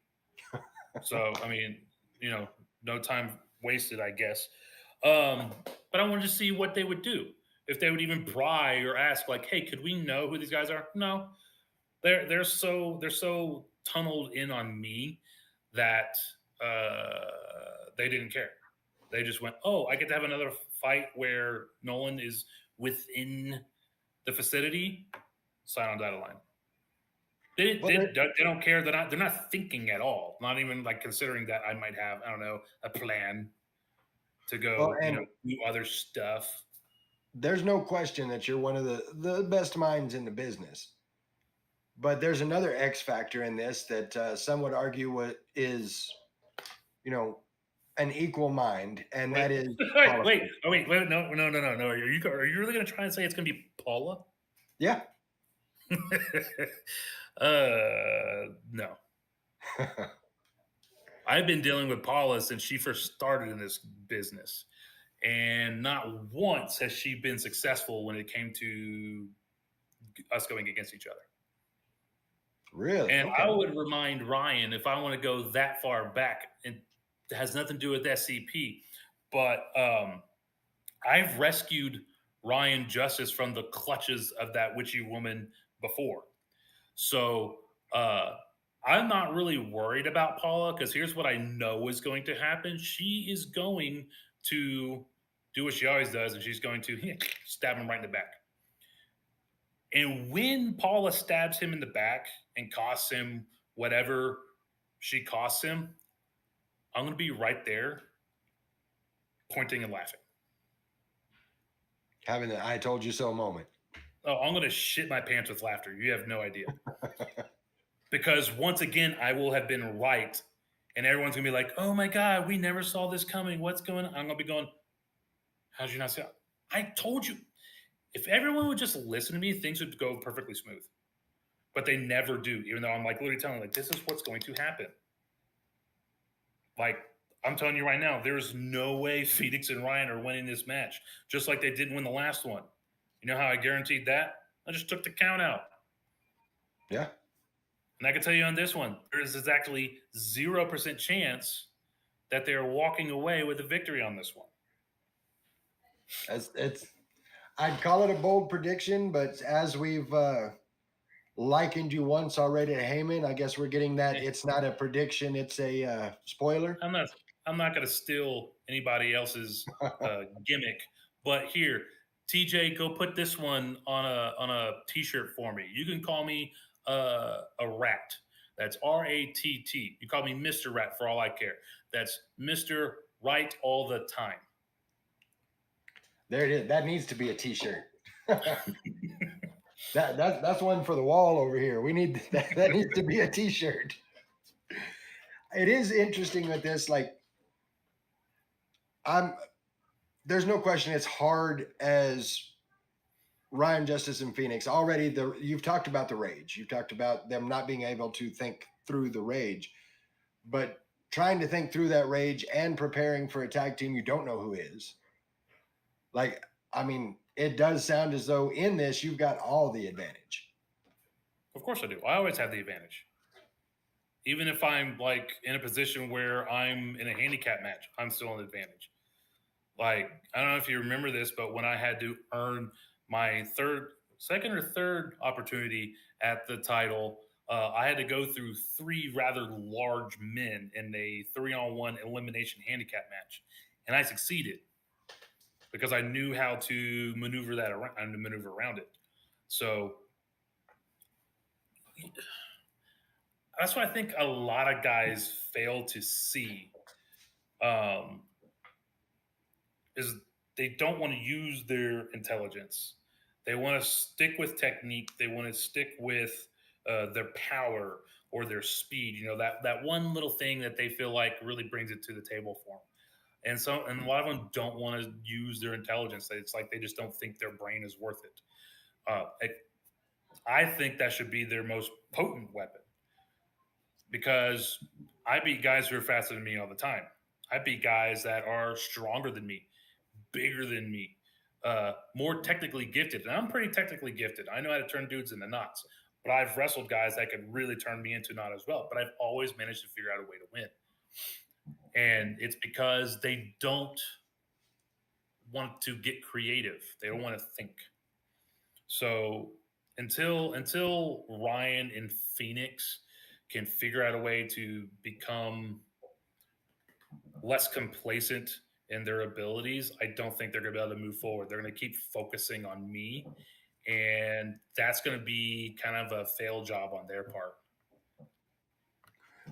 So, I mean, no time wasted, I guess. But I wanted to see what they would do. If they would even pry or ask, like, hey, could we know who these guys are? No. They're so tunneled in on me that they didn't care. They just went, oh, I get to have another fight where Nolen is within the vicinity. Sign on dotted line. They don't care. They're not thinking at all. Not even like considering that I might have, I don't know, a plan to go do other stuff. There's no question that you're one of the best minds in the business. But there's another X factor in this that some would argue what is, an equal mind, and that is. Wait, no. Are you really going to try and say it's going to be Paula? Yeah. No. I've been dealing with Paula since she first started in this business, and not once has she been successful when it came to us going against each other. Really? And okay. I would remind Ryan, if I want to go that far back, and it has nothing to do with S.C.P, but I've rescued Ryan Justice from the clutches of that witchy woman before. So I'm not really worried about Paula, because here's what I know is going to happen. She is going to do what she always does, and she's going to stab him right in the back. And when Paula stabs him in the back and costs him whatever she costs him, I'm going to be right there pointing and laughing. Having the I told you so moment. Oh, I'm going to shit my pants with laughter. You have no idea. Because once again, I will have been right. And everyone's going to be like, oh my God, we never saw this coming. What's going on? I'm going to be going, how'd you not see it? I told you. If everyone would just listen to me, things would go perfectly smooth. But they never do, even though I'm like literally telling them, like, this is what's going to happen. Like, I'm telling you right now, there's no way Phoenix and Ryan are winning this match, just like they didn't win the last one. You know how I guaranteed that? I just took the count out. Yeah. And I can tell you on this one, there is exactly 0% chance that they're walking away with a victory on this one. I'd call it a bold prediction, but as we've likened you once already to Heyman, I guess we're getting that it's not a prediction, it's a spoiler. I'm not going to steal anybody else's gimmick, but here, TJ, go put this one on a t-shirt for me. You can call me a rat. That's RATT. You call me Mr. Rat for all I care. That's Mr. Right all the time. There it is. That needs to be a t-shirt. That's one for the wall over here. We need that needs to be a t-shirt. It is interesting with this, like there's no question it's hard as Ryan, Justice, and Phoenix. Already you've talked about the rage. You've talked about them not being able to think through the rage. But trying to think through that rage and preparing for a tag team you don't know who is. Like, I mean, it does sound as though in this you've got all the advantage. Of course I do. I always have the advantage. Even if I'm like in a position where I'm in a handicap match, I'm still an advantage. Like, I don't know if you remember this, but when I had to earn my second or third opportunity at the title, I had to go through 3 rather large men in a 3-on-1 elimination handicap match. And I succeeded because I knew how to maneuver that around and to maneuver around it. So that's what I think a lot of guys fail to see is they don't want to use their intelligence. They want to stick with technique. They want to stick with their power or their speed. You know, that one little thing that they feel like really brings it to the table for them. And a lot of them don't want to use their intelligence. It's like they just don't think their brain is worth it. I think that should be their most potent weapon because I beat guys who are faster than me all the time. I beat guys that are stronger than me, bigger than me, more technically gifted. And I'm pretty technically gifted. I know how to turn dudes into knots, but I've wrestled guys that could really turn me into a knot as well. But I've always managed to figure out a way to win. And it's because they don't want to get creative. They don't want to think. So until Ryan and Phoenix can figure out a way to become less complacent in their abilities, I don't think they're going to be able to move forward. They're going to keep focusing on me, and that's going to be kind of a fail job on their part.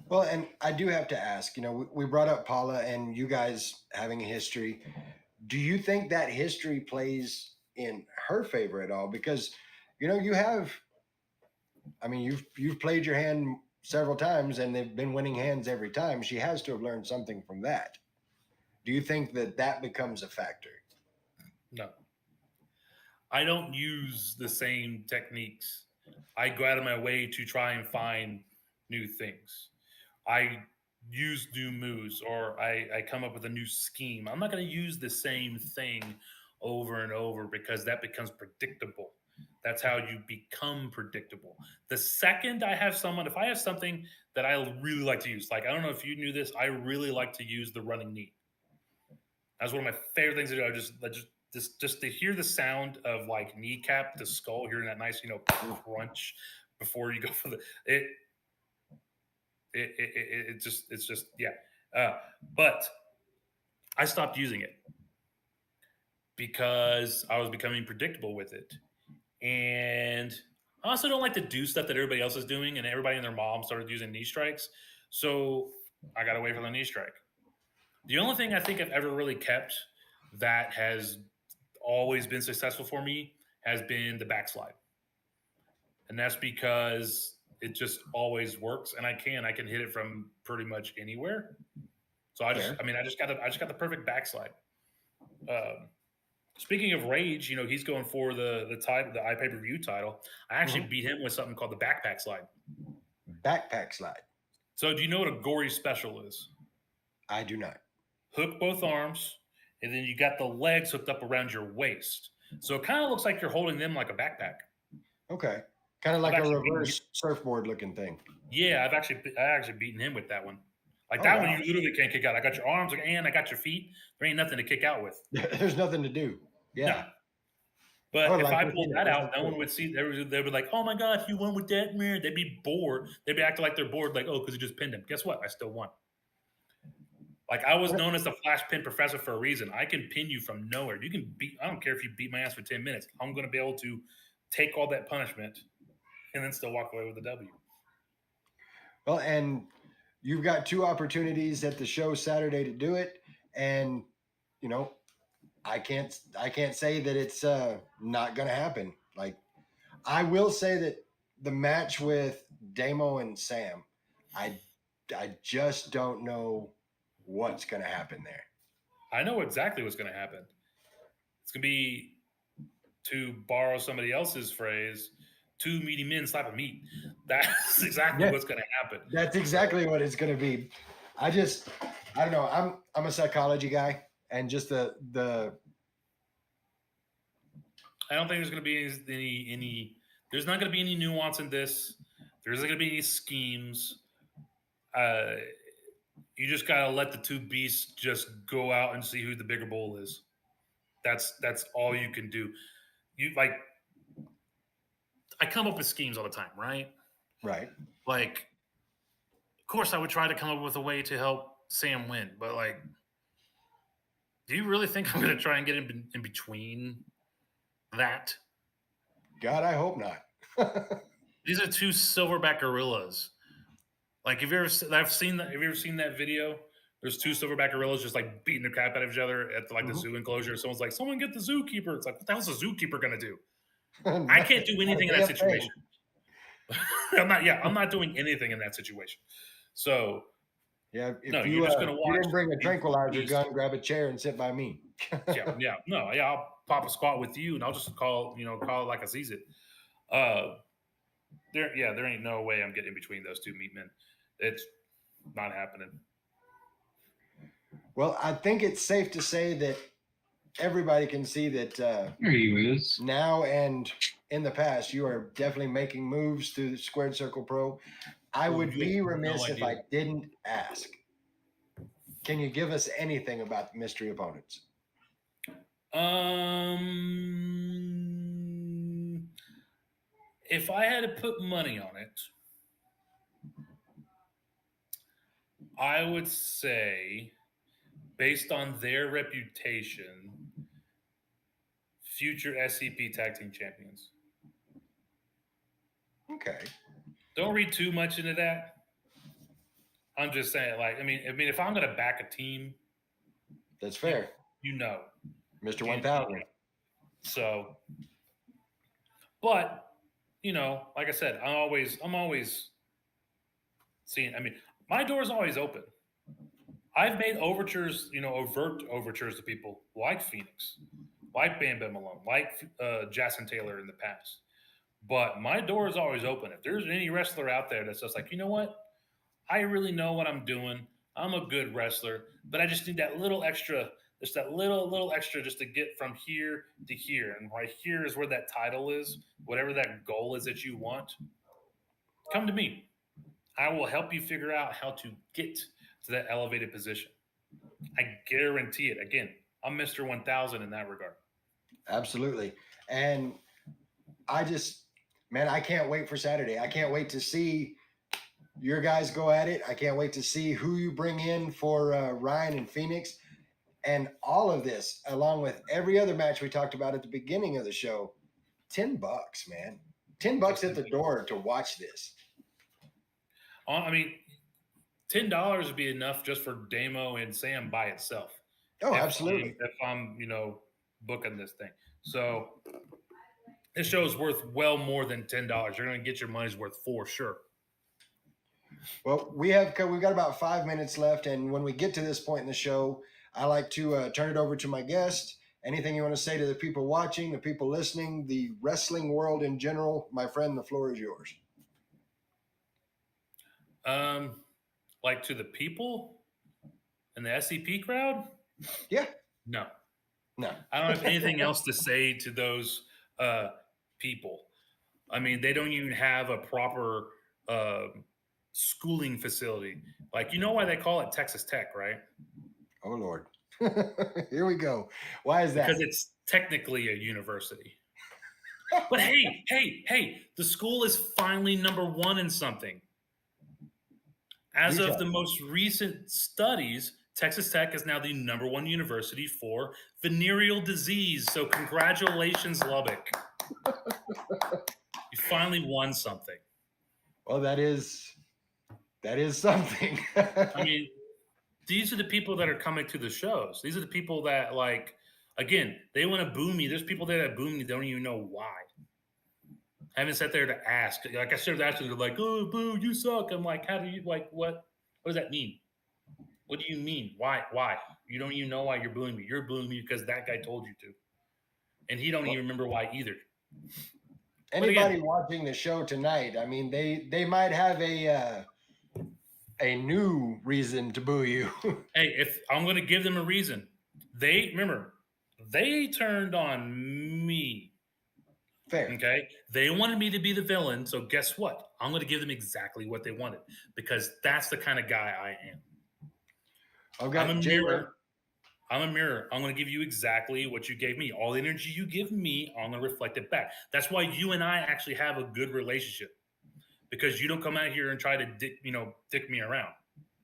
Well, and I do have to ask, you know, we brought up Paula and you guys having a history. Do you think that history plays in her favor at all? Because, you know, you've played your hand several times and they've been winning hands every time. She has to have learned something from that. Do you think that becomes a factor? No. I don't use the same techniques. I go out of my way to try and find new things. I use new moves or I come up with a new scheme. I'm not going to use the same thing over and over because that becomes predictable. That's how you become predictable. The second I have if I have something that I really like to use, like, I don't know if you knew this, I really like to use the running knee. That's one of my favorite things to do. Just to hear the sound of like kneecap to skull, hearing that nice, you know, crunch before you go for it's just yeah. But I stopped using it because I was becoming predictable with it, and I also don't like to do stuff that everybody else is doing, and everybody and their mom started using knee strikes, so I got away from the knee strike. The only thing I think I've ever really kept that has always been successful for me has been the backslide. And that's because it just always works, and I can hit it from pretty much anywhere. So I just got the perfect backslide. Speaking of Rage, he's going for the title, the iPay-per-view title. I actually beat him with something called the backpack slide. Backpack slide. So do you know what a gory special is? I do not. Hook both arms, and then you got the legs hooked up around your waist. So it kind of looks like you're holding them like a backpack. Okay. Kind of like a reverse surfboard looking thing. Yeah, I actually beaten him with that one. Like that one, you literally can't kick out. I got your arms and I got your feet. There ain't nothing to kick out with. There's nothing to do. Yeah. No. But if I pulled that out, no one would see. They would like, oh my God, you won with that mirror. They'd be bored. They'd be acting like they're bored, like, oh, because you just pinned him. Guess what? I still won. Like I was known as the flash pin professor for a reason. I can pin you from nowhere. You can beat. I don't care if you beat my ass for 10 minutes. I'm going to be able to take all that punishment and then still walk away with a W. Well, and you've got 2 opportunities at the show Saturday to do it, and I can't say that it's not going to happen. Like, I will say that the match with Damo and Sam, I just don't know what's going to happen there. I know exactly what's going to happen. It's going to be, to borrow somebody else's phrase, 2 meaty men slap a meat. That's exactly what's going to happen. That's exactly what it's going to be. I don't know. I'm a psychology guy, and just the I don't think there's going to be any. There's not going to be any nuance in this. There isn't going to be any schemes. You just got to let the 2 beasts just go out and see who the bigger bull is. That's all you can do. I come up with schemes all the time, right? Right. Like, of course, I would try to come up with a way to help Sam win, but do you really think I'm going to try and get in between that? God, I hope not. These are 2 silverback gorillas. Like, have you ever seen that video? There's 2 silverback gorillas just beating the crap out of each other at the zoo enclosure. Someone's like, "Someone get the zookeeper." It's like, what the hell's the zookeeper gonna do? I can't do anything in that situation. I'm not doing anything in that situation. So yeah, you're just gonna watch. You didn't bring a tranquilizer gun, grab a chair, and sit by me. I'll pop a squat with you, and I'll just call it like I sees it. There ain't no way I'm getting in between those 2 meat men. It's not happening. Well, I think it's safe to say that everybody can see that There he is. now and in the past, you are definitely making moves through the Squared Circle Pro. I would be remiss if I didn't ask. Can you give us anything about the mystery opponents? If I had to put money on it, I would say, based on their reputation, future S.C.P tag team champions. Okay. Don't read too much into that. I'm just saying, if I'm going to back a team, that's fair. Mr. 1000. So, but like I said, I'm always seeing. My door is always open. I've made overtures, overt overtures to people like Phoenix, like Bam Bam Malone, like Jason Taylor in the past. But my door is always open. If there's any wrestler out there that's just like, you know what? I really know what I'm doing. I'm a good wrestler, but I just need that little extra, just that little extra just to get from here to here. And right here is where that title is, whatever that goal is that you want. Come to me. I will help you figure out how to get to that elevated position. I guarantee it. Again, I'm Mr. 1000 in that regard. Absolutely. And I can't wait for Saturday. I can't wait to see your guys go at it. I can't wait to see who you bring in for Ryan and Phoenix. And all of this, along with every other match we talked about at the beginning of the show, $10, man. $10 at the door to watch this. $10 would be enough just for Damo and Sam by itself. Oh, absolutely. If I'm booking this thing. So this show is worth well more than $10. You're going to get your money's worth for sure. Well, we've got about 5 minutes left, and when we get to this point in the show, I like to turn it over to my guest anything you want to say to the people watching, the people listening, the wrestling world in general, my friend, the floor is yours. Like to the people and the S.C.P crowd? Yeah. No. No. I don't have anything else to say to those people. I mean, they don't even have a proper schooling facility. Like, you know why they call it Texas Tech, right? Oh, Lord. Here we go. Why is that? Because it's technically a university. But hey, the school is finally number one in something. As of the most recent studies, Texas Tech is now the number one university for venereal disease. So congratulations, Lubbock. You finally won something. Well, that is something. I mean, these are the people that are coming to the shows. These are the people that, like, again, they want to boo me. There's people there that boo me, don't even know why. I haven't sat there to ask. Like, I started asking, they're like, oh, boo, you suck. I'm like, how do you, like, what does that mean? What do you mean? Why? You don't even know why you're booing me. You're booing me because that guy told you to. And he don't even remember why either. Anybody watching the show tonight, I mean, they might have a new reason to boo you. Hey, if I'm going to give them a reason, they turned on me. Fair. Okay. They wanted me to be the villain. So guess what? I'm going to give them exactly what they wanted because that's the kind of guy I am. I'm a mirror. I'm a mirror. I'm going to give you exactly what you gave me. All the energy you give me, I'm going to reflect it back. That's why you and I actually have a good relationship because you don't come out here and try to dick me around.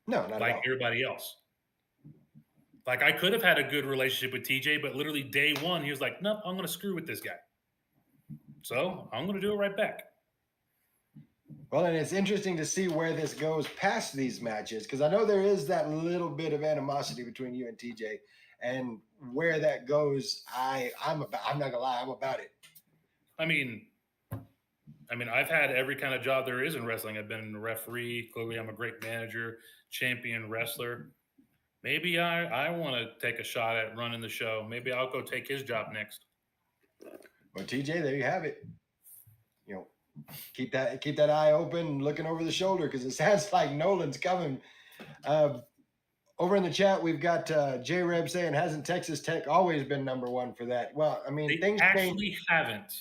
No, not like at all. Everybody else. Like I could have had a good relationship with TJ, but literally day one, he was like, nope, I'm going to screw with this guy. So I'm going to do it right back. Well, and it's interesting to see where this goes past these matches because I know there is that little bit of animosity between you and TJ, and where that goes, I'm not gonna lie, I'm about it. I mean, I've had every kind of job there is in wrestling. I've been a referee. Clearly, I'm a great manager, champion wrestler. Maybe I want to take a shot at running the show. Maybe I'll go take his job next. Well, TJ, there you have it. Keep that eye open, looking over the shoulder, because it sounds like Nolan's coming. Over in the chat, we've got J-Reb saying, hasn't Texas Tech always been number one for that? Well, I mean, they actually haven't.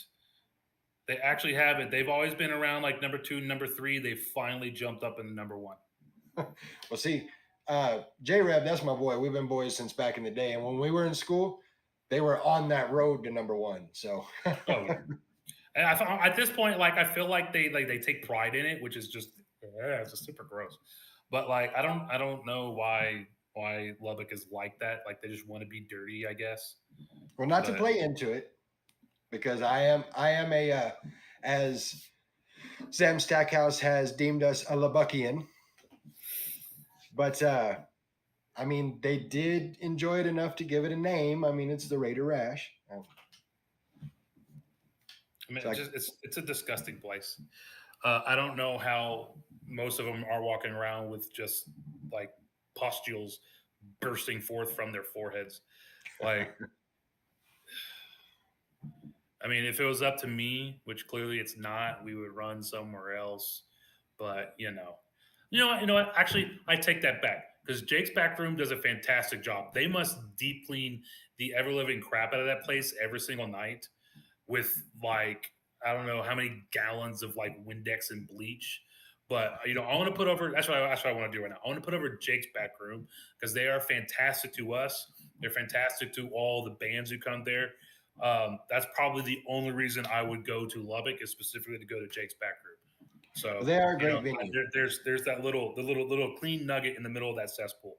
They actually haven't. They've always been around like number 2, number 3. They finally jumped up in number 1. Well, see, J-Reb, that's my boy. We've been boys since back in the day. And when we were in school, they were on that road to number 1. So. Oh, yeah. And I thought at this point, like I feel like they take pride in it, which is just it's just super gross. But like I don't know why Lubbock is like that. Like they just want to be dirty, I guess. Well, not to play into it, because I am a as Sam Stackhouse has deemed us a Lubbockian. But I mean, they did enjoy it enough to give it a name. I mean, it's the Raider Rash. I mean, it's a disgusting place. I don't know how most of them are walking around with just like pustules bursting forth from their foreheads. Like, I mean, if it was up to me, which clearly it's not, we would run somewhere else. But you know what? Actually, I take that back because Jake's Back Room does a fantastic job. They must deep clean the ever living crap out of that place every single night. With like, I don't know how many gallons of like Windex and bleach, but I want to put over. That's what I want to do right now. I want to put over Jake's Back Room because they are fantastic to us. They're fantastic to all the bands who come there. That's probably the only reason I would go to Lubbock is specifically to go to Jake's Back Room. So they are a great venue. There's that little clean nugget in the middle of that cesspool.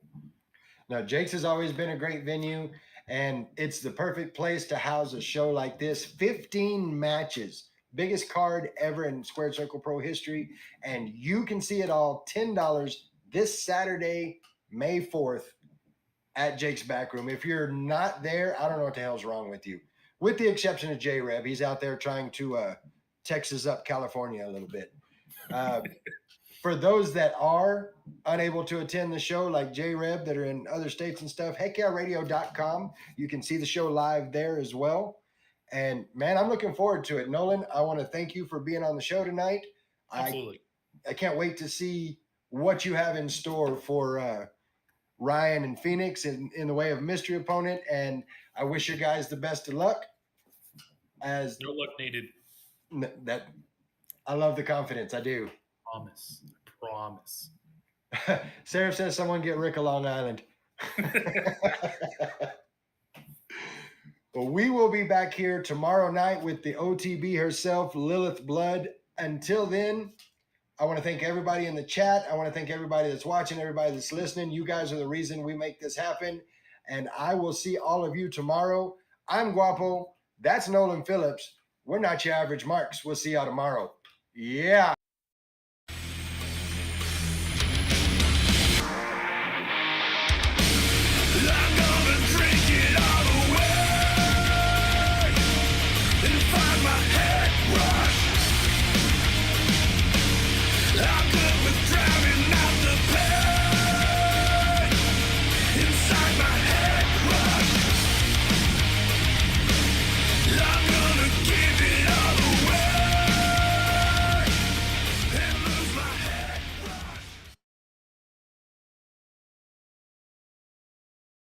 Now, Jake's has always been a great venue. And it's the perfect place to house a show like this. 15 matches, biggest card ever in Squared Circle Pro history. And you can see it all, $10 this Saturday, May 4th at Jake's Back Room. If you're not there, I don't know what the hell's wrong with you. With the exception of J-Reb. He's out there trying to Texas up California a little bit. for those that are unable to attend the show, like J-Reb that are in other states and stuff, heckyeahradio.com. You can see the show live there as well. And man, I'm looking forward to it. Nolen, I want to thank you for being on the show tonight. Absolutely. I can't wait to see what you have in store for Ryan and Phoenix in the way of mystery opponent. And I wish you guys the best of luck. As No luck needed. that, I love the confidence. I do. Promise. Sarah says someone get Rick a Long Island. Well, we will be back here tomorrow night with the OTB herself, Lilith Blood. Until then, I want to thank everybody in the chat. I want to thank everybody that's watching, everybody that's listening. You guys are the reason we make this happen. And I will see all of you tomorrow. I'm Guapo. That's Nolen Phillips. We're not your average marks. We'll see y'all tomorrow. Yeah.